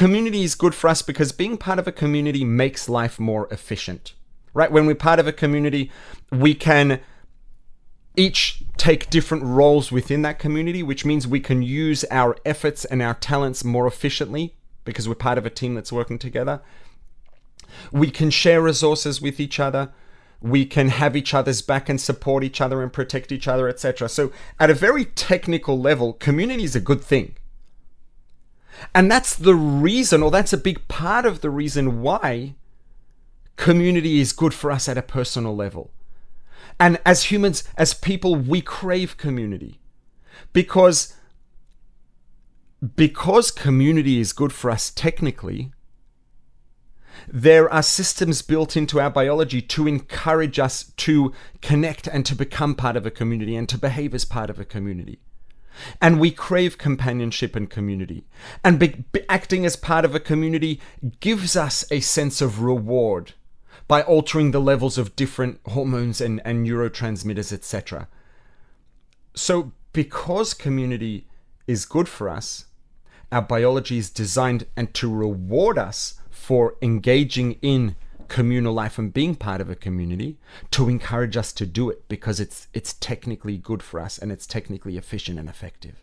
community is good for us because being part of a community makes life more efficient, right? When we're part of a community, we can each take different roles within that community, which means we can use our efforts and our talents more efficiently because we're part of a team that's working together. We can share resources with each other. We can have each other's back and support each other and protect each other, etc. So at a very technical level, community is a good thing. And that's the reason, or that's a big part of the reason why community is good for us at a personal level. And as humans, as people, we crave community because community is good for us technically. There are systems built into our biology to encourage us to connect and to become part of a community and to behave as part of a community. And we crave companionship and community. And acting as part of a community gives us a sense of reward by altering the levels of different hormones and neurotransmitters, etc. So because community is good for us, our biology is designed and to reward us for engaging in communal life and being part of a community, to encourage us to do it because it's technically good for us and it's technically efficient and effective.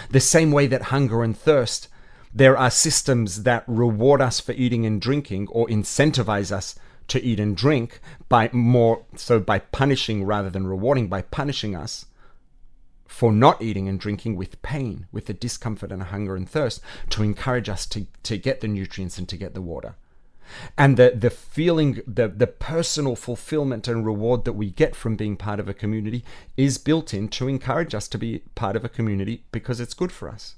The same way that hunger and thirst, there are systems that reward us for eating and drinking or incentivize us to eat and drink by punishing rather than rewarding, by punishing us for not eating and drinking with pain, with the discomfort and hunger and thirst, to encourage us to get the nutrients and to get the water. And the feeling, the personal fulfillment and reward that we get from being part of a community is built in to encourage us to be part of a community because it's good for us.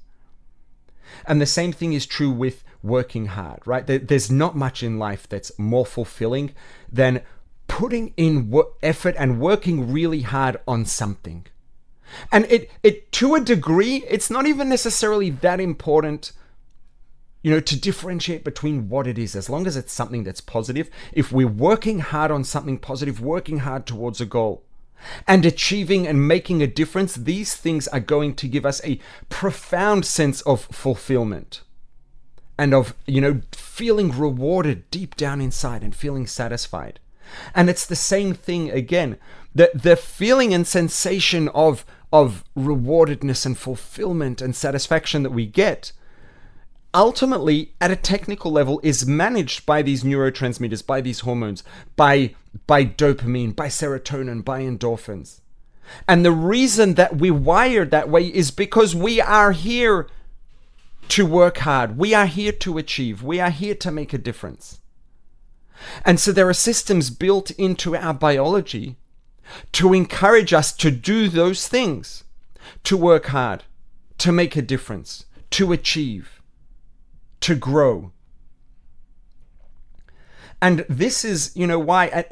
And the same thing is true with working hard, right? There's not much in life that's more fulfilling than putting in effort and working really hard on something. And it to a degree, it's not even necessarily that important, to differentiate between what it is, as long as it's something that's positive. If we're working hard on something positive, working hard towards a goal, and achieving and making a difference, these things are going to give us a profound sense of fulfillment and of, feeling rewarded deep down inside and feeling satisfied. And it's the same thing again, the feeling and sensation of rewardedness and fulfillment and satisfaction that we get ultimately at a technical level is managed by these neurotransmitters, by these hormones, by dopamine, by serotonin, by endorphins. And the reason that we're wired that way is because we are here to work hard. We are here to achieve. We are here to make a difference. And so there are systems built into our biology to encourage us to do those things, to work hard, to make a difference, to achieve, to grow. And this is, why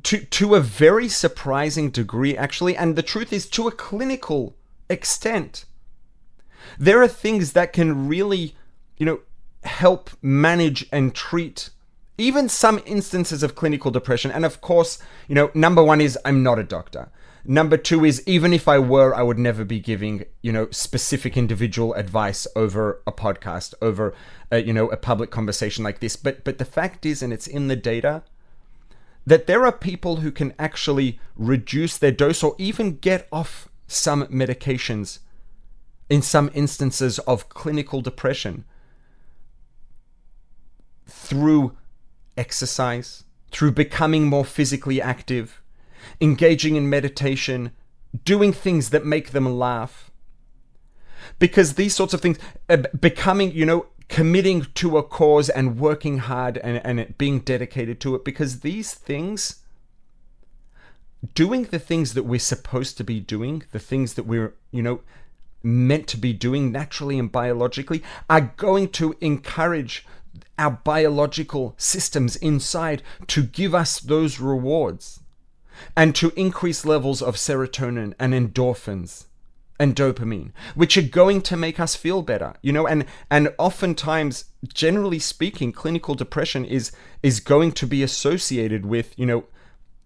to a very surprising degree, actually, and the truth is to a clinical extent, there are things that can really, help manage and treat even some instances of clinical depression. And of course, number one is I'm not a doctor. Number two is, even if I were, I would never be giving, specific individual advice over a podcast, over, a public conversation like this. But the fact is, and it's in the data, that there are people who can actually reduce their dose or even get off some medications in some instances of clinical depression through exercise, through becoming more physically active, engaging in meditation, doing things that make them laugh. Because these sorts of things, becoming, committing to a cause and working hard and being dedicated to it, because these things, doing the things that we're supposed to be doing, the things that we're, meant to be doing naturally and biologically, are going to encourage our biological systems inside to give us those rewards and to increase levels of serotonin and endorphins and dopamine, which are going to make us feel better, and oftentimes, generally speaking, clinical depression is going to be associated with,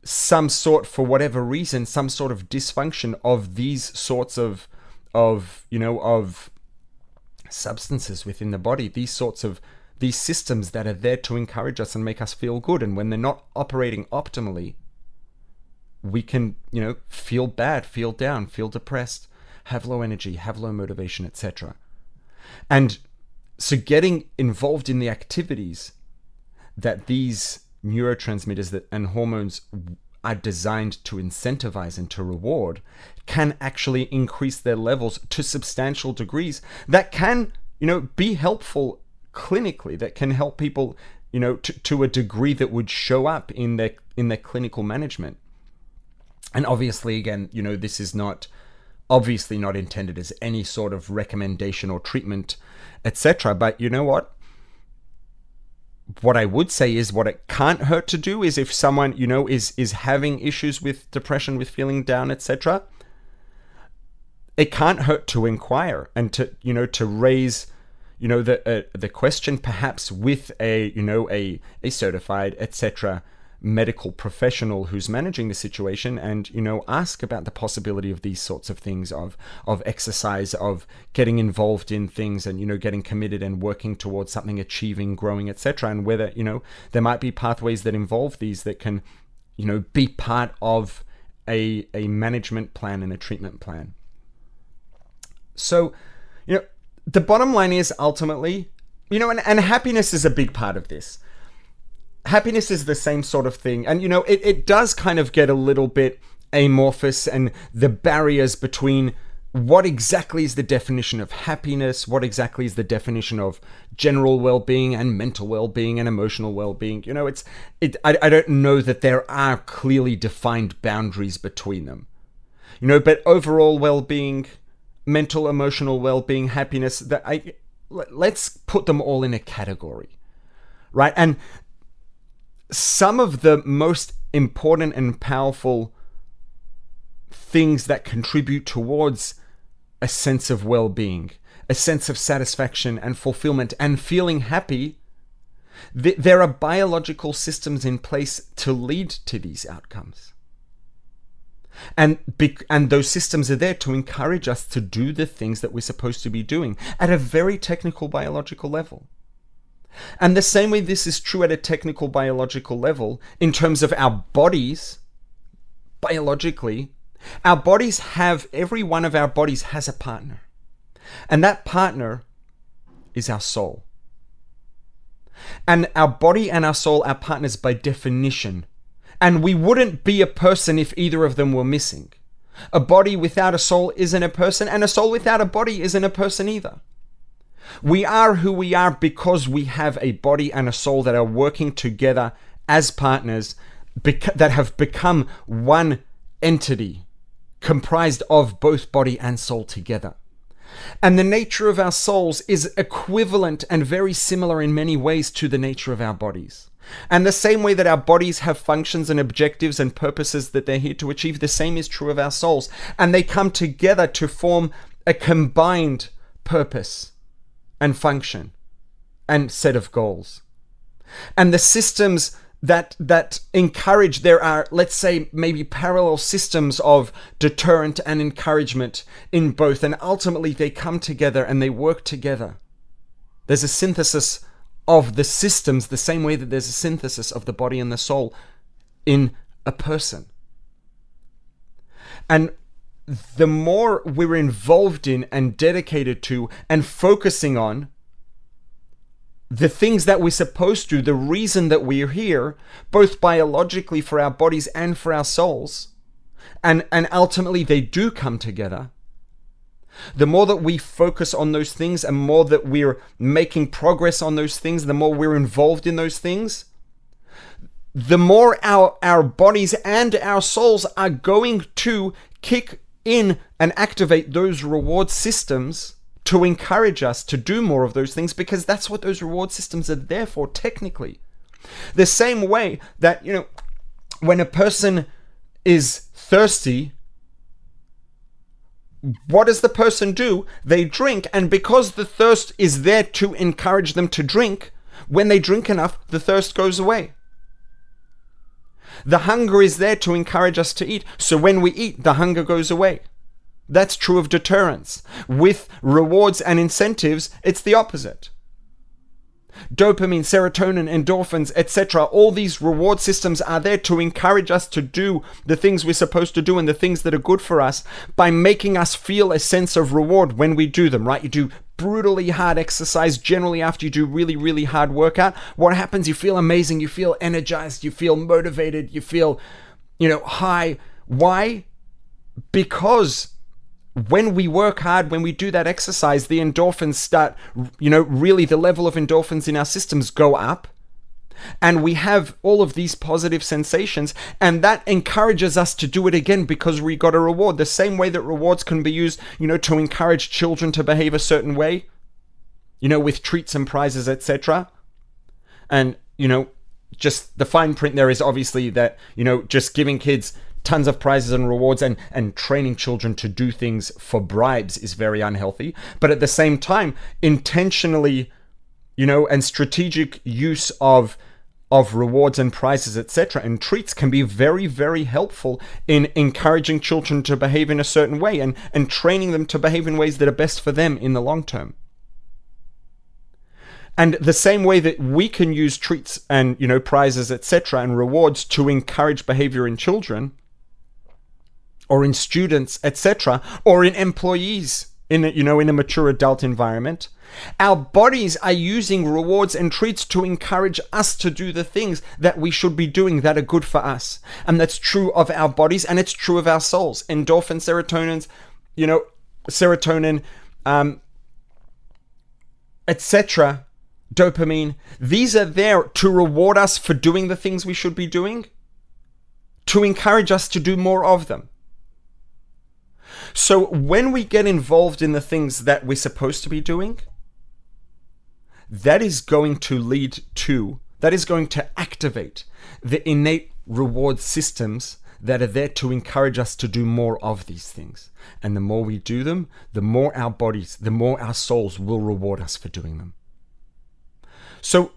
some sort, for whatever reason, some sort of dysfunction of these sorts of substances within the body, these systems that are there to encourage us and make us feel good. And when they're not operating optimally, we can, feel bad, feel down, feel depressed, have low energy, have low motivation, etc. And so getting involved in the activities that these neurotransmitters and hormones are designed to incentivize and to reward can actually increase their levels to substantial degrees that can, be helpful clinically, that can help people, to a degree that would show up in their clinical management. And obviously, again, this is obviously not intended as any sort of recommendation or treatment, etc. But you know what? What I would say is what it can't hurt to do is if someone, is having issues with depression, with feeling down, etc., it can't hurt to inquire and to raise, the question, perhaps with a certified, etc., medical professional who's managing the situation, and ask about the possibility of these sorts of things, of exercise, of getting involved in things, and getting committed and working towards something, achieving, growing, etc., and whether there might be pathways that involve these that can be part of a management plan and a treatment plan. So the bottom line is ultimately, and happiness is a big part of this. Happiness is the same sort of thing. And, it does kind of get a little bit amorphous, and the barriers between what exactly is the definition of happiness, what exactly is the definition of general well-being and mental well-being and emotional well-being. I don't know that there are clearly defined boundaries between them. But overall well-being, mental, emotional well-being, happiness, let's put them all in a category, right? And some of the most important and powerful things that contribute towards a sense of well-being, a sense of satisfaction and fulfillment and feeling happy, there are biological systems in place to lead to these outcomes. And those systems are there to encourage us to do the things that we're supposed to be doing at a very technical biological level. And the same way this is true at a technical biological level in terms of our bodies, biologically, every one of our bodies has a partner. And that partner is our soul. And our body and our soul are partners by definition. And we wouldn't be a person if either of them were missing. A body without a soul isn't a person, and a soul without a body isn't a person either. We are who we are because we have a body and a soul that are working together as partners that have become one entity comprised of both body and soul together. And the nature of our souls is equivalent and very similar in many ways to the nature of our bodies. And the same way that our bodies have functions and objectives and purposes that they're here to achieve, the same is true of our souls. And they come together to form a combined purpose and function and set of goals. And the systems that encourage, there are, let's say, maybe parallel systems of deterrent and encouragement in both, and ultimately they come together and they work together. There's a synthesis of the systems the same way that there's a synthesis of the body and the soul in a person. And the more we're involved in and dedicated to and focusing on the things that we're supposed to, the reason that we're here, both biologically for our bodies and for our souls, and ultimately they do come together, the more that we focus on those things and more that we're making progress on those things, the more we're involved in those things, the more our bodies and our souls are going to kick in and activate those reward systems to encourage us to do more of those things, because that's what those reward systems are there for, technically. The same way that, when a person is thirsty, what does the person do? They drink, and because the thirst is there to encourage them to drink, when they drink enough, the thirst goes away. The hunger is there to encourage us to eat, so when we eat, the hunger goes away. That's true of deterrence. With rewards and incentives, it's the opposite. Dopamine, serotonin, endorphins, etc. All these reward systems are there to encourage us to do the things we're supposed to do and the things that are good for us by making us feel a sense of reward when we do them, right? You do brutally hard exercise, generally after you do really, really hard workout. What happens? You feel amazing, you feel energized, you feel motivated, you feel, high. Why? Because when we work hard, when we do that exercise, the endorphins start, really the level of endorphins in our systems go up. And we have all of these positive sensations, and that encourages us to do it again because we got a reward. The same way that rewards can be used, to encourage children to behave a certain way, with treats and prizes, etc. And, just the fine print there is obviously that, just giving kids tons of prizes and rewards and training children to do things for bribes is very unhealthy. But at the same time, intentionally, and strategic use of rewards and prizes, etc., and treats can be very, very helpful in encouraging children to behave in a certain way and training them to behave in ways that are best for them in the long term. And the same way that we can use treats and, prizes, etc., and rewards to encourage behavior in children, or in students, etc., or in employees in a mature adult environment, our bodies are using rewards and treats to encourage us to do the things that we should be doing that are good for us. And that's true of our bodies, and it's true of our souls. Endorphins, serotonin, etc., dopamine, these are there to reward us for doing the things we should be doing, to encourage us to do more of them. So when we get involved in the things that we're supposed to be doing, that is going to activate the innate reward systems that are there to encourage us to do more of these things. And the more we do them, the more our bodies, the more our souls will reward us for doing them. So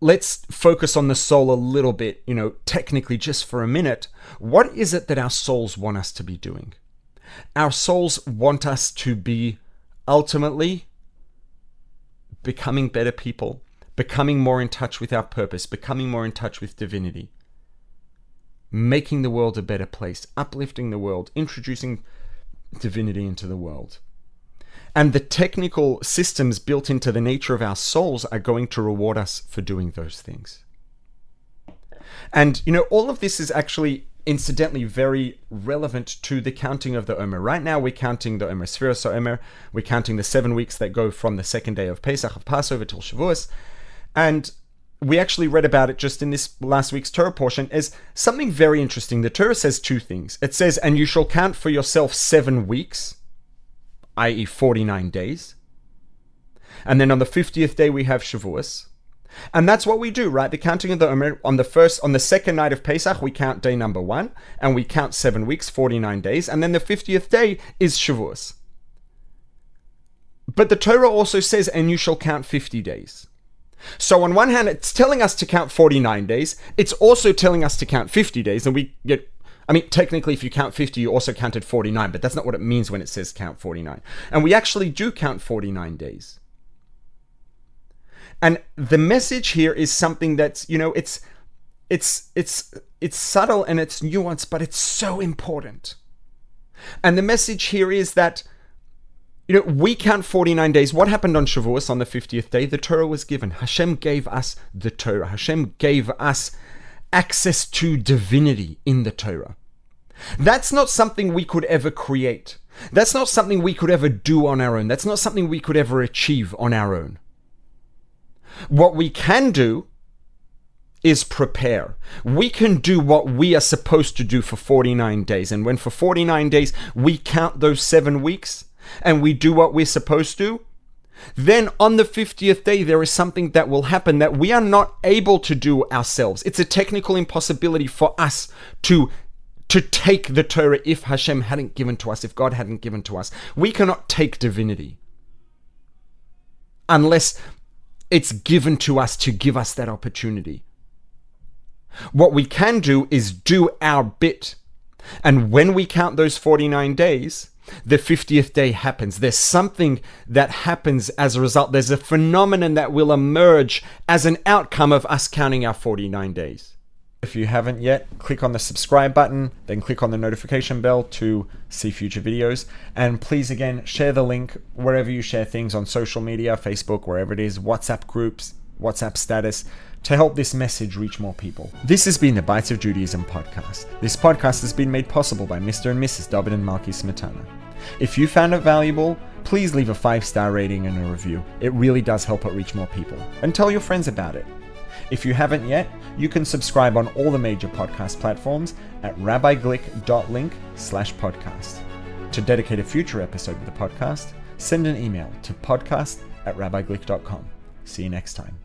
let's focus on the soul a little bit, technically just for a minute. What is it that our souls want us to be doing? Our souls want us to be ultimately becoming better people, becoming more in touch with our purpose, becoming more in touch with divinity, making the world a better place, uplifting the world, introducing divinity into the world. And the technical systems built into the nature of our souls are going to reward us for doing those things. And, all of this is actually, incidentally, very relevant to the counting of the Omer. Right now, we're counting the Omer Sfiras, so Omer, we're counting the 7 weeks that go from the second day of Pesach, of Passover, till Shavuos. And we actually read about it just in this last week's Torah portion as something very interesting. The Torah says two things. It says, and you shall count for yourself 7 weeks, i.e. 49 days. And then on the 50th day, we have Shavuos. And that's what we do, right? The counting of the Omer, on the second night of Pesach, we count day number 1, and we count 7 weeks, 49 days. And then the 50th day is Shavuos. But the Torah also says, and you shall count 50 days. So on one hand, it's telling us to count 49 days. It's also telling us to count 50 days. And we get, technically, if you count 50, you also counted 49, but that's not what it means when it says count 49. And we actually do count 49 days. And the message here is something that's, it's subtle and it's nuanced, but it's so important. And the message here is that, we count 49 days. What happened on Shavuos on the 50th day? The Torah was given. Hashem gave us the Torah. Hashem gave us access to divinity in the Torah. That's not something we could ever create. That's not something we could ever do on our own. That's not something we could ever achieve on our own. What we can do is prepare. We can do what we are supposed to do for 49 days. And when for 49 days we count those 7 weeks and we do what we're supposed to, then on the 50th day, there is something that will happen that we are not able to do ourselves. It's a technical impossibility for us to take the Torah if Hashem hadn't given to us, if God hadn't given to us. We cannot take divinity unless it's given to us to give us that opportunity. What we can do is do our bit And when we count those 49 days, the 50th day happens. There's something that happens as a result. There's a phenomenon that will emerge as an outcome of us counting our 49 days. If you haven't yet, click on the subscribe button, then click on the notification bell to see future videos. And please, again, share the link wherever you share things on social media, Facebook, wherever it is, WhatsApp groups, WhatsApp status, to help this message reach more people. This has been the Bites of Judaism podcast. This podcast has been made possible by Mr. and Mrs. David and Malki Smetana. If you found it valuable, please leave a 5-star rating and a review. It really does help it reach more people. And tell your friends about it. If you haven't yet, you can subscribe on all the major podcast platforms at rabbiglick.link/podcast. To dedicate a future episode of the podcast, send an email to podcast@rabbiglick.com. See you next time.